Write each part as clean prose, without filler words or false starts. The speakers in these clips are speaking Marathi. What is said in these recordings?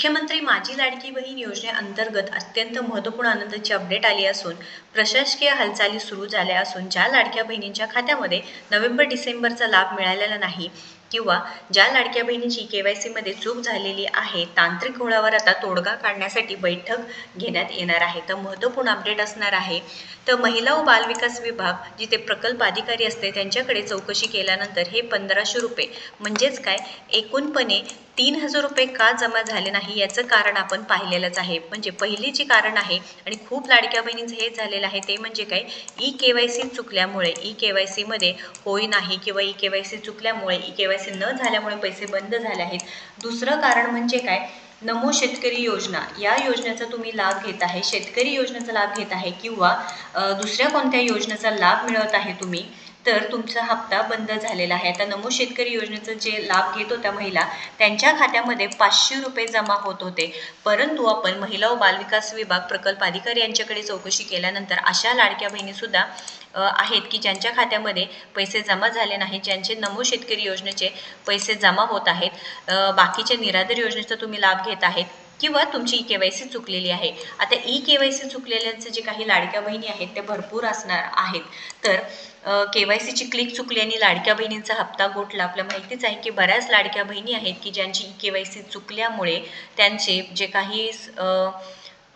मुख्यमंत्री माझी लाडकी बहीण योजनेअंतर्गत अत्यंत महत्त्वपूर्ण आनंदाची अपडेट आली असून प्रशासकीय हालचाली सुरू झाल्या असून ज्या लाडक्या बहिणींच्या खात्यामध्ये नोव्हेंबर-डिसेंबरचा लाभ मिळालेला नाही किंवा ज्या लाडक्या बहिणीची KYC मध्ये चूक झालेली आहे, तांत्रिक घोळावर आता तोडगा काढण्यासाठी बैठक घेण्यात येणार आहे. तर महत्त्वपूर्ण अपडेट असणार आहे. तर महिला व बालविकास विभाग जिथे प्रकल्प अधिकारी असते त्यांच्याकडे चौकशी केल्यानंतर हे 1500 रुपये म्हणजेच काय एकूणपणे 3000 रुपये का जमा झाले नाही याचं कारण आपण पाहिलेलंच आहे. म्हणजे पहिली जी कारण आहे आणि खूप लाडक्या बहिणींचं हे झालेलं आहे ते म्हणजे काय KYC चुकल्यामुळे KYC मध्ये होई नाही किंवा KYC चुकल्यामुळे KYC न झाल्यामुळे पैसे बंद झाले आहेत. दुसरं कारण म्हणजे काय नमो शेतकरी योजना या योजनेचा तुम्ही लाभ घेत आहे, शेतकरी योजनेचा लाभ घेत आहे किंवा दुसऱ्या कोणत्या योजनेचा लाभ मिळवत आहे तुम्ही तर तुमचा हप्ता बंद झालेला आहे. आता नमो शेतकरी योजनेचं जे लाभ घेत होत्या महिला त्यांच्या खात्यामध्ये 500 रुपये जमा होत होते, परंतु आपण महिला व बालविकास विभाग प्रकल्प अधिकारी यांच्याकडे चौकशी केल्यानंतर अशा लाडक्या बहिणीसुद्धा आहेत की ज्यांच्या खात्यामध्ये पैसे जमा झाले नाही, ज्यांचे नमो शेतकरी योजनेचे पैसे जमा होत आहेत, बाकीच्या निराधार योजनेचा तुम्ही लाभ घेत आहेत किंवा तुमची KYC चुकलेली आहे. आता KYC चुकलेल्यांचे जे काही लाडक्या बहिणी आहेत ते भरपूर असणार आहेत. तर KYC ची क्लिक चुकली आणि लाडक्या बहिणींचा हप्ता गोठला. आपल्याला माहितीच आहे की बऱ्याच लाडक्या बहिणी आहेत की ज्यांची KYC चुकल्यामुळे त्यांचे जे काही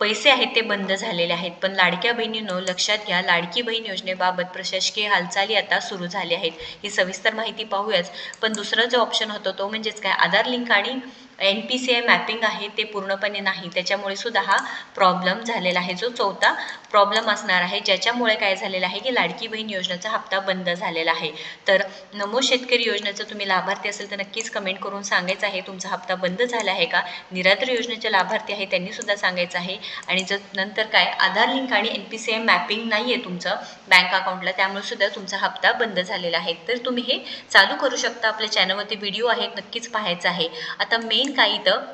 पैसे आहेत ते बंद झालेले आहेत. पण लाडक्या बहिणींनो लक्षात घ्या, लाडकी बहीण योजनेबाबत प्रशासकीय हालचाली आता सुरू झाली आहेत. ही सविस्तर माहिती पाहूयाच. पण दुसरा जो ऑप्शन होतो तो म्हणजेच काय आधार लिंक आणि NPCI मॅपिंग आहे ते पूर्णपणे नाही, त्याच्यामुळे सुद्धा हा प्रॉब्लेम झालेला आहे. जो चौथा प्रॉब्लेम असणार आहे ज्याच्यामुळे काय झालेलं आहे की लाडकी बहीण योजनेचा हप्ता बंद झालेला आहे. तर नमो शेतकरी योजनेचा तुम्ही लाभार्थी असेल तर नक्कीच कमेंट करून सांगायचं आहे तुमचा हप्ता बंद झाला आहे का. निराधार योजनेचे लाभार्थी आहे त्यांनी सुद्धा सांगायचं आहे. आणि जर नंतर काय आधार लिंक आणि NPCI मॅपिंग नाही आहे तुमचं बँक अकाउंटला त्यामुळे सुद्धा तुमचा हप्ता बंद झालेला आहे. तर तुम्ही हे चालू करू शकता. आपल्या चॅनलवरती व्हिडिओ आहेत, नक्कीच पाहायचा आहे. आता मेन काय इथं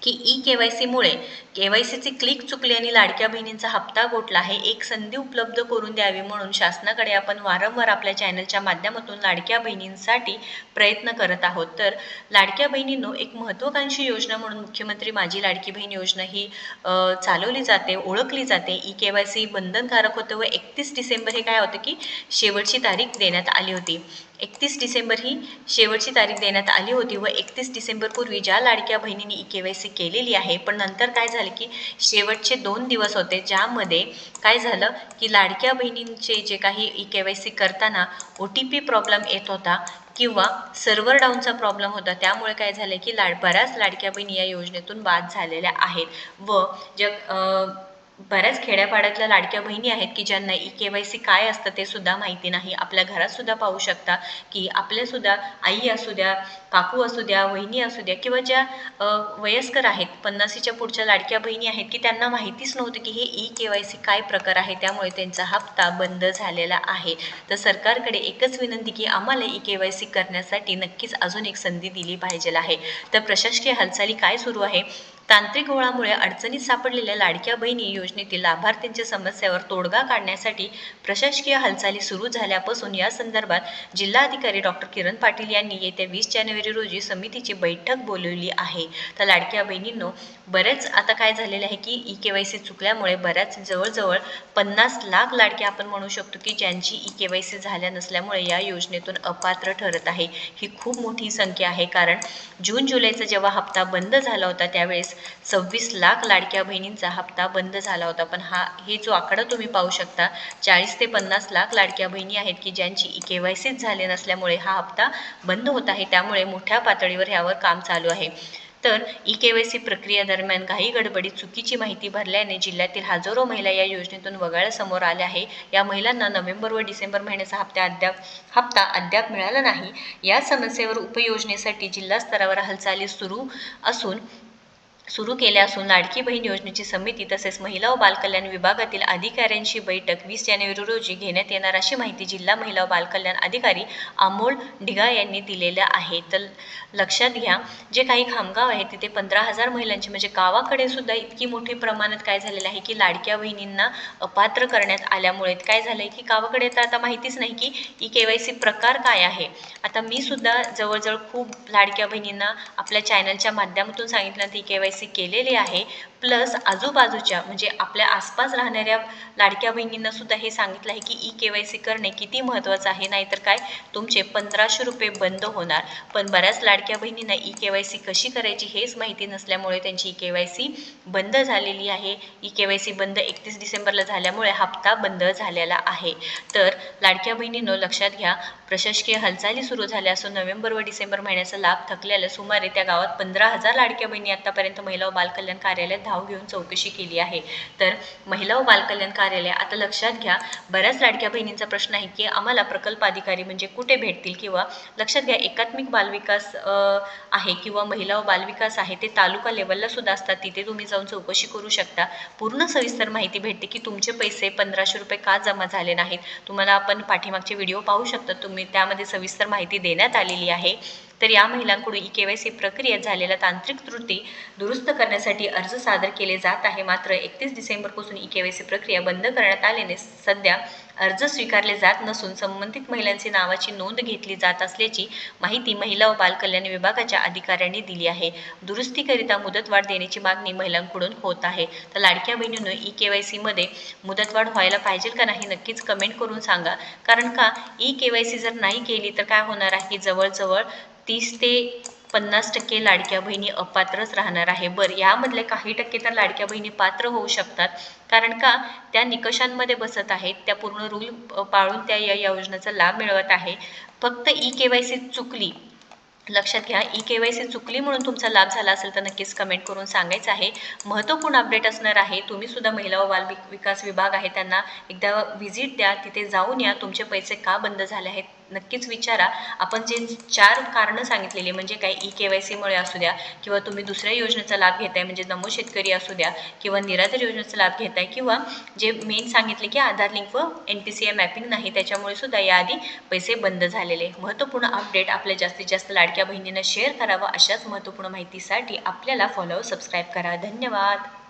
की KYC मुळे KYC ची क्लिक चुकली आणि लाडक्या बहिणींचा हप्ता गोठला आहे. एक संधी उपलब्ध करून द्यावी म्हणून शासनाकडे आपण वारंवार आपल्या चॅनलच्या माध्यमातून लाडक्या बहिणींसाठी प्रयत्न करत आहोत. तर लाडक्या बहिणींनो एक महत्त्वाकांक्षी योजना म्हणून मुख्यमंत्री माझी लाडकी बहीण योजना ही चालवली जाते, ओळखली जाते. KYC बंधनकारक होतं व 31 डिसेंबर हे काय होतं की शेवटची तारीख देण्यात आली होती. 31 डिसेंबर ही शेवटची तारीख देण्यात आली होती व 31 डिसेंबरपूर्वी ज्या लाडक्या बहिणींनी KYC केलेली आहे पण नंतर काय झालं की शेवटचे 2 दिवस होते ज्यामध्ये काय झालं की लाडक्या बहिणींचे जे काही KYC करताना OTP प्रॉब्लेम येत होता किंवा सर्व्हर डाऊनचा प्रॉब्लेम होता. त्यामुळे काय झालं की बऱ्याच लाडक्या बहिणी या योजनेतून बाद झालेल्या आहेत व बऱ्याच खेड्यापाड्यातल्या लाडक्या बहिणी आहेत की ज्यांना KYC काय असतं ते सुद्धा माहिती नाही. आपल्या घरात सुद्धा पाहू शकता की आपल्यासुद्धा आई असू द्या, काकू असू द्या, वहिनी असू द्या किंवा ज्या वयस्कर आहेत 50च्या पुढच्या लाडक्या बहिणी आहेत की त्यांना माहितीच नव्हतं की हे KYC काय प्रकार आहे. त्यामुळे त्यांचा हप्ता बंद झालेला आहे. तर सरकारकडे एकच विनंती की आम्हाला KYC करण्यासाठी नक्कीच अजून एक संधी दिली पाहिजे आहे. तर प्रशासकीय हालचाली काय सुरू आहे, तांत्रिक घोळामुळे अडचणीत सापडलेल्या लाडक्या बहिणी योजनेतील लाभार्थ्यांच्या समस्यावर तोडगा काढण्यासाठी प्रशासकीय हालचाली सुरू झाल्यापासून या संदर्भात जिल्हाधिकारी डॉक्टर किरण पाटील यांनी येत्या 20 जानेवारी रोजी समितीची बैठक बोलवली आहे. तर लाडक्या बहिणींनो बरेच आता काय झालेले आहे की KYC चुकल्यामुळे बऱ्याच जवळजवळ 50 लाख लाडक्या आपण म्हणू शकतो की ज्यांची KYC झाल्या नसल्यामुळे या योजनेतून अपात्र ठरत आहे. ही खूप मोठी संख्या आहे, कारण जून-जुलैचा जेव्हा हप्ता बंद झाला होता त्यावेळेस 26 लाख लाडक्या बहिणींचा हप्ता बंद झाला होता. पण हे जो आकडा तुम्ही पाहू शकता 40 ते 50 लाख लाडक्या बहिणी आहेत की ज्यांची KYC झाले नसल्यामुळे हा हप्ता बंद होत आहे. त्यामुळे मोठ्या पातळीवर यावर काम चालू आहे. तर KYC प्रक्रियेदरम्यान घाई गडबडीत चुकीची माहिती भरल्याने जिल्ह्यातील हजारो महिला या योजनेतून वगळल्या समोर आल्या आहे. या महिलांना नोव्हेंबर व डिसेंबर महिन्याचा हप्ता अद्याप मिळाला नाही. या समस्येवर उपयोजनेसाठी जिल्हा स्तरावर हालचाली सुरू केल्या असून लाडकी बहीण योजनेची समिती तसेच महिला व बालकल्याण विभागातील अधिकाऱ्यांची बैठक 20 जानेवारी रोजी घेण्यात येणार अशी माहिती जिल्हा महिला व बालकल्याण अधिकारी अमोल ढिगाळ यांनी दिलेल्या आहे. तर लक्षात घ्या, जे काही खामगाव आहे तिथे 15,000 महिलांची म्हणजे गावाकडे सुद्धा इतकी मोठी प्रमाणात काय झालेलं आहे की लाडक्या बहिणींना अपात्र करण्यात आल्यामुळे काय झालंय की गावाकडे तर आता माहितीच नाही की KYC प्रकार काय आहे. आता मी सुद्धा जवळजवळ खूप लाडक्या बहिणींना आपल्या चॅनलच्या माध्यमातून सांगितलं की KYC ई-के-वाय-सी केलेले आहे, प्लस आजूबाजूच्या म्हणजे आपल्या आसपास राहणाऱ्या लाडक्या बहिणींना सुद्धा हे सांगितलं आहे की ई-के-वाय-सी करणे किती महत्त्वाचं आहे, नाहीतर काय तुमचे 1500 रुपये बंद होणार. पण बऱ्याच लाडक्या बहिणींना ई-के-वाय-सी कशी करायची हेच माहिती नसल्यामुळे त्यांची ई-के-वाय-सी बंद झालेली आहे. ई-के-वाय-सी बंद 31 डिसेंबरला झाल्यामुळे हप्ता बंद झालेला आहे. तर लाडक्या बहिणींनो लक्षात घ्या, प्रशासकीय हालचाली सुरू झाल्या असून नोव्हेंबर व डिसेंबर महिन्याचा लाभ थकलेला सुमारे त्या गावात 15,000 लाडक्या बहिणी आतापर्यंत महिला व बालकल्याण कार्यालयात धाव घेऊन चौकशी केली आहे. तर महिला व बालकल्याण कार्यालय आता लक्षात घ्या, बऱ्याच लाडक्या बहिणींचा प्रश्न आहे की आम्हाला प्रकल्प अधिकारी म्हणजे कुठे भेटतील, किंवा लक्षात घ्या एकात्मिक बालविकास आहे किंवा महिला व बालविकास आहे ते तालुका लेवलला सुद्धा असतात, तिथे तुम्ही जाऊन चौकशी करू शकता. पूर्ण सविस्तर माहिती भेटते की तुमचे पैसे 1500 रुपये का जमा झाले नाहीत. तुम्हाला आपण पाठीमागचे व्हिडिओ पाहू शकता तुम्ही, त्यामध्ये सविस्तर माहिती देण्यात आलेली आहे. तर या महिलांकडून ई-के-वाय-सी प्रक्रियेत झालेल्या तांत्रिक त्रुटी दुरुस्त करण्यासाठी अर्ज सादर केले जात आहे. मात्र 31 डिसेंबरपासून ई-के-वाय-सी प्रक्रिया बंद करण्यात आल्याने सध्या अर्ज स्वीकारले जात नसून संबंधित महिलांची नावाची नोंद घेतली जात असल्याची माहिती महिला व बालकल्याण विभागाच्या अधिकाऱ्यांनी दिली आहे. दुरुस्तीकरिता मुदतवाढ देण्याची मागणी महिलांकडून होत आहे. तर लाडक्या बहिणींनो ई-के-वाय-सी मध्ये मुदतवाढ व्हायला पाहिजे का नाही नक्कीच कमेंट करून सांगा. कारण का ई-के-वाय-सी जर नाही केली तर काय होणार आहे, जवळजवळ 30 ते 50% लाडक्या बहिणी अपात्रच राहणार आहे. बरं, यामधले काही टक्के तर लाडक्या बहिणी पात्र होऊ शकतात, कारण का त्या निकषांमध्ये बसत आहेत, त्या पूर्ण रूल पाळून त्या या योजनेचा लाभ मिळवत आहे. फक्त ई-के-वाय-सी चुकली, लक्षात घ्या, ई-के-वाय-सी चुकली म्हणून तुमचा लाभ झाला असेल तर नक्कीच कमेंट करून सांगायचं आहे. महत्त्वपूर्ण अपडेट असणार आहे. तुम्ही सुद्धा महिला व बाल विकास विभाग आहे त्यांना एकदा व्हिजिट द्या, तिथे जाऊन या, तुमचे पैसे का बंद झाले आहेत नक्कीच विचारा. आपण जे 4 कारणं सांगितलेली म्हणजे काय, ई-के-वाय-सीमुळे असू द्या किंवा तुम्ही दुसऱ्या योजनेचा लाभ घेताय म्हणजे नमो शेतकरी असू द्या किंवा निराधार योजनेचा लाभ घेताय, किंवा जे मेन सांगितले की आधार लिंक व NPCI मॅपिंग नाही त्याच्यामुळे सुद्धा याआधी पैसे बंद झालेले. महत्त्वपूर्ण अपडेट आपल्या जास्तीत जास्त लाडक्या बहिणींना शेअर करावा. अशाच महत्त्वपूर्ण माहितीसाठी आपल्याला फॉलो सबस्क्राईब करा. धन्यवाद.